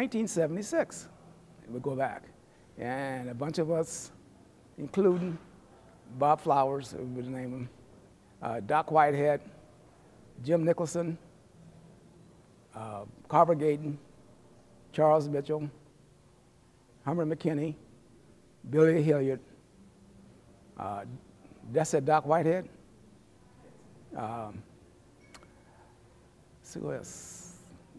1976, we go back. And a bunch of us, including Bob Flowers, we would name him, Doc Whitehead, Jim Nicholson, Carver Gayton, Charles Mitchell, Hummer McKinney, Billy Hilliard, that's it, Doc Whitehead. So who else?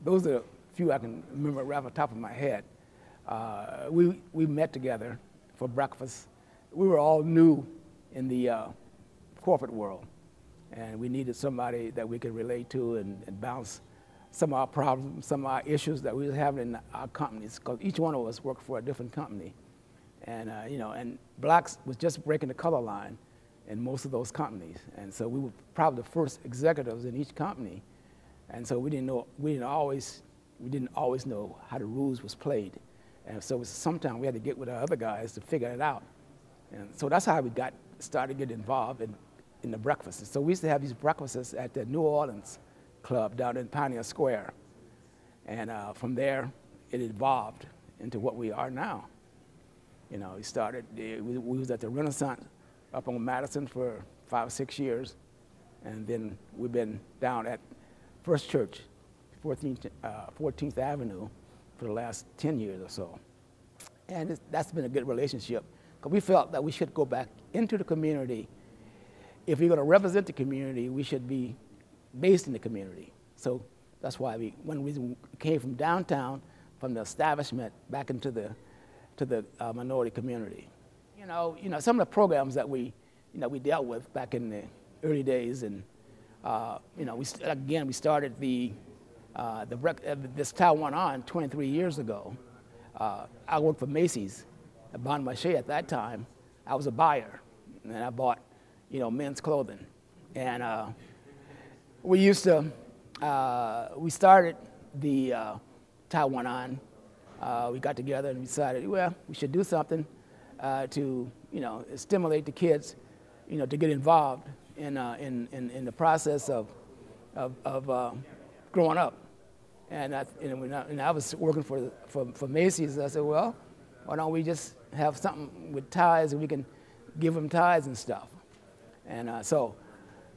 Those are a few I can remember right off the top of my head. We met together for breakfast. We were all new in the corporate world, and we needed somebody that we could relate to and bounce some of our problems, some of our issues that we were having in our companies, because each one of us worked for a different company. And, and blacks was just breaking the color line in most of those companies. And so we were probably the first executives in each company. And so we didn't always know how the rules was played. And so sometimes we had to get with our other guys to figure it out. And so that's how we started getting involved in the breakfasts. And so we used to have these breakfasts at the New Orleans Club down in Pioneer Square. And from there, it evolved into what we are now. You know, we was at the Renaissance up on Madison for 5 or 6 years. And then we've been down at First Church, 14th Avenue, for the last 10 years or so. And that's been a good relationship, because we felt that we should go back into the community. If we're going to represent the community, we should be based in the community. So that's why one reason we came from downtown, from the establishment, back into the minority community. You know, some of the programs that we dealt with back in the early days, and we started this Taiwan On 23 years ago. I worked for Macy's, at Bon Marché at that time. I was a buyer, and I bought, men's clothing. And we started the Taiwan On. We got together and decided, well, we should do something to, stimulate the kids, to get involved in the process of growing up. And I was working for Macy's. I said, well, why don't we just have something with ties, and we can give them ties and stuff. And so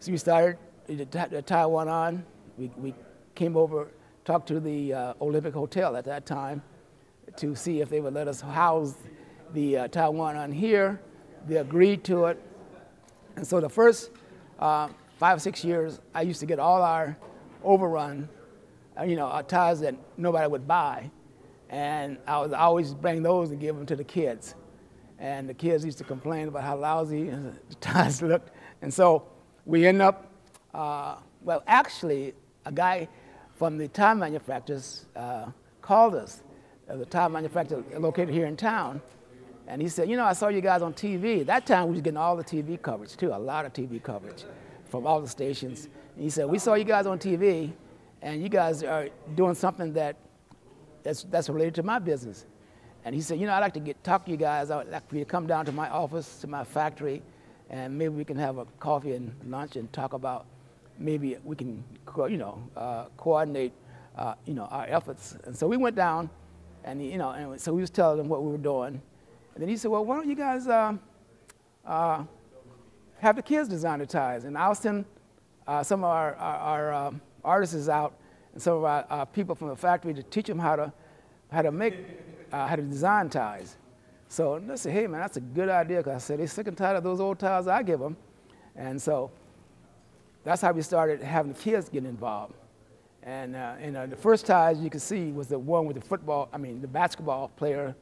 we started the Taiwan On. We came over, talked to the Olympic Hotel at that time to see if they would let us house the Taiwan On here. They agreed to it. And so the first 5 or 6 years, I used to get all our overrun, our ties that nobody would buy. And I would always bring those and give them to the kids. And the kids used to complain about how lousy the ties looked. And so we end up, well, actually, a guy from the tie manufacturers called us, the tie manufacturer located here in town. And he said, I saw you guys on TV. At that time, we was getting all the TV coverage, too, a lot of TV coverage from all the stations. And he said, we saw you guys on TV, and you guys are doing something that's related to my business. And he said, I'd like to talk to you guys. I'd like for you to come down to my office, to my factory, and maybe we can have a coffee and lunch and talk about maybe we can, coordinate, our efforts. And so we went down, and and so we was telling them what we were doing. And then he said, well, why don't you guys have the kids design the ties, and I'll send some of our artists out and some of our people from the factory to teach them how to design ties. So I said, hey man, that's a good idea, because I said they're sick and tired of those old ties I give them. And so that's how we started having the kids get involved. And the first ties you can see was the one with the basketball player.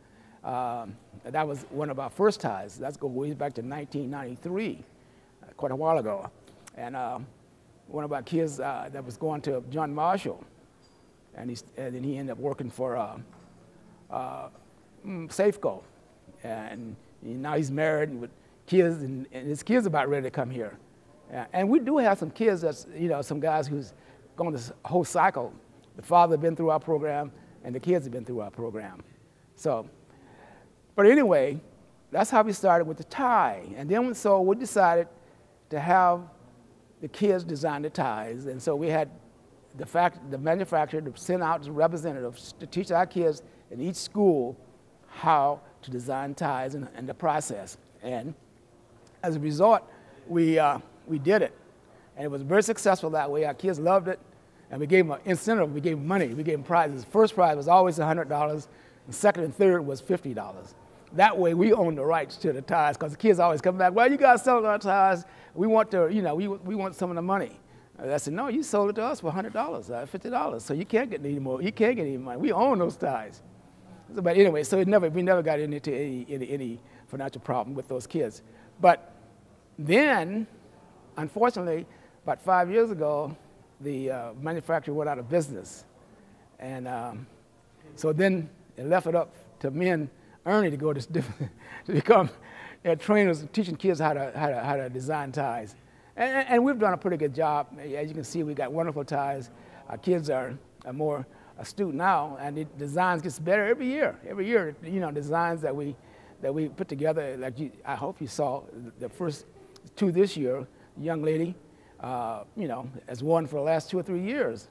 That was one of our first ties. That's going way back to 1993, quite a while ago. And one of our kids that was going to John Marshall, and then he ended up working for Safeco. And now he's married and with kids, and his kids are about ready to come here. And we do have some kids that's, some guys who's gone this whole cycle. The father had been through our program, and the kids have been through our program. So, but anyway, that's how we started with the tie. And then so we decided to have the kids design the ties. And so we had the manufacturer to send out representatives to teach our kids in each school how to design ties and the process. And as a result, we did it. And it was very successful that way. Our kids loved it. And we gave them an incentive. We gave them money. We gave them prizes. First prize was always $100. And second and third was $50. That way, we own the rights to the ties, because the kids always come back, well, you guys sold our ties. We want to, we want some of the money. I said, no, you sold it to us for $100, $50. So you can't get any more. You can't get any money. We own those ties. So, but anyway, so we never got into any financial problem with those kids. But then, unfortunately, about 5 years ago, the manufacturer went out of business. And so then it left it up to me and Ernie to go to become trainers, teaching kids how to design ties. And we've done a pretty good job. As you can see, we got wonderful ties. Our kids are more astute now, and the designs gets better every year. Every year, designs that we put together. Like I hope you saw the first two this year. Young lady, has won for the last 2 or 3 years,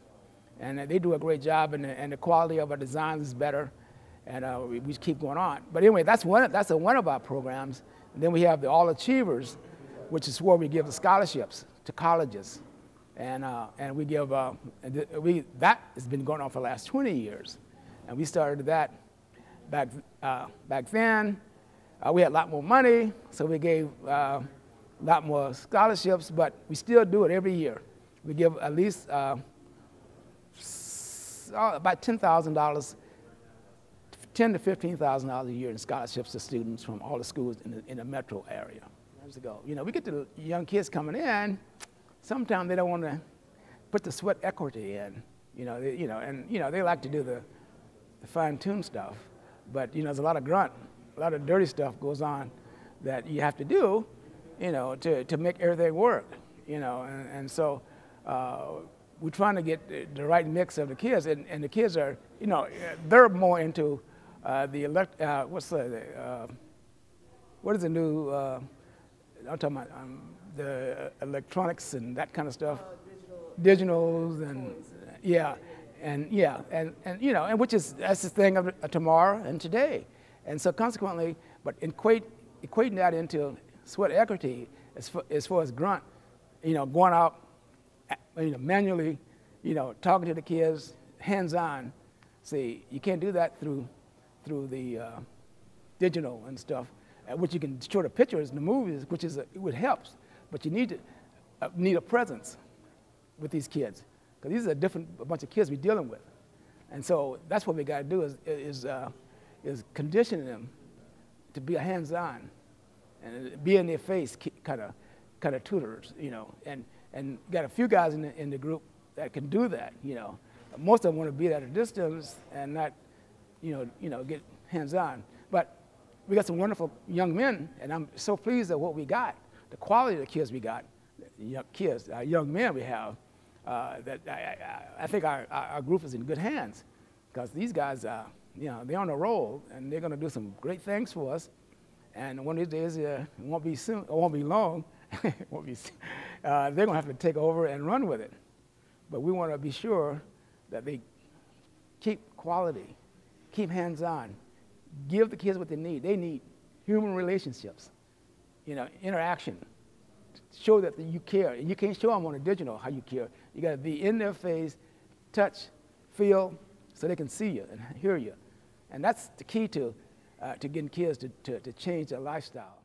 and they do a great job, and the quality of our designs is better. And we keep going on. But anyway, that's one of our programs. And then we have the All Achievers, which is where we give the scholarships to colleges. And we give, that has been going on for the last 20 years. And we started that back then. We had a lot more money, so we gave a lot more scholarships, but we still do it every year. We give at least about $10,000, $10,000 to $15,000 a year in scholarships to students from all the schools in the metro area. Years ago, we get the young kids coming in. Sometimes they don't want to put the sweat equity in, they like to do the fine-tuned stuff, but there's a lot of grunt, a lot of dirty stuff goes on that you have to do, to make everything work, and so we're trying to get the right mix of the kids, and the kids are, they're more into what is the new, I'm talking about the electronics and that kind of stuff. Digitals and and which is, that's the thing of tomorrow and today. And so consequently, but equating that into sweat equity as far as grunt, going out, manually, talking to the kids, hands-on. See, you can't do that through the digital and stuff, which you can show the pictures in the movies, which helps, but you need a presence with these kids, because these are a bunch of kids we're dealing with, and so that's what we got to do is condition them to be hands-on and be in their face, kind of tutors, and got a few guys in the group that can do that, Most of them want to be at a distance and not, get hands-on. But we got some wonderful young men, and I'm so pleased at what we got, the quality of the kids we got, young men we have. That I think our group is in good hands, because these guys, they're on a roll, and they're going to do some great things for us. And one of these days, it won't be soon, it won't be long. It won't be. They're going to have to take over and run with it. But we want to be sure that they keep quality, keep hands-on, give the kids what they need. They need human relationships, interaction. Show that you care. And you can't show them on a digital how you care. You got to be in their face, touch, feel, so they can see you and hear you. And that's the key to getting kids to change their lifestyle.